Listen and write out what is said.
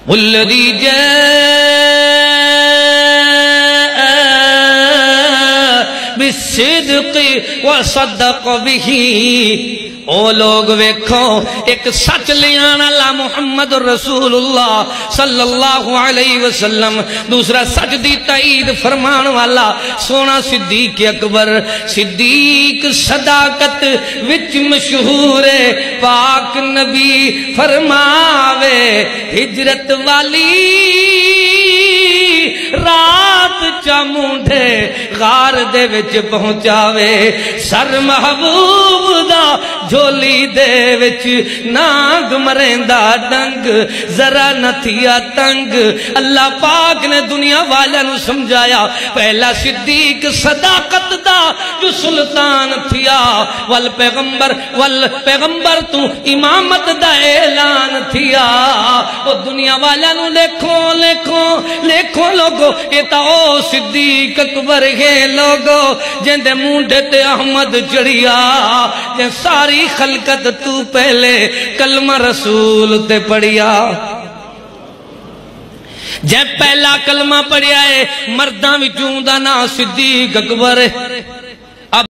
والذی بالصدق وصدق به او لوگ ویکھو ایک سچ لیان اللہ محمد رسول اللہ صلی اللہ علیہ وسلم، دوسرا سچ دی تائید فرمان والا سونا صدیق اکبر۔ صدیق صداقت وچ مشہور پاک نبی فرماوے ہجرت والی رات چمونڈے غار دے وچ پہنچاوے، سر محبوب دا جھولی دے وچ ناگ مریندا ڈنگ ذرا نہ تھیا تنگ۔ اللہ پاک نے دنیا والوں نو سمجھایا پہلا صدیق صداقت دا جو سلطان تھیا، والپیغمبر تو امامت دا اعلان تھیا۔ وہ دنیا والوں نو لکھو لکھو لکھو لوگو یہ تا او صدیق اکبر ہے لوگو جن دے مونڈے تے احمد چڑھیا، جن ساری خلقت تو پہلے کلمہ رسول تے پڑھیا، جن پہلا کلمہ پڑھیا ہے مرداں وچوں دا نا صدیق اکبر ہے۔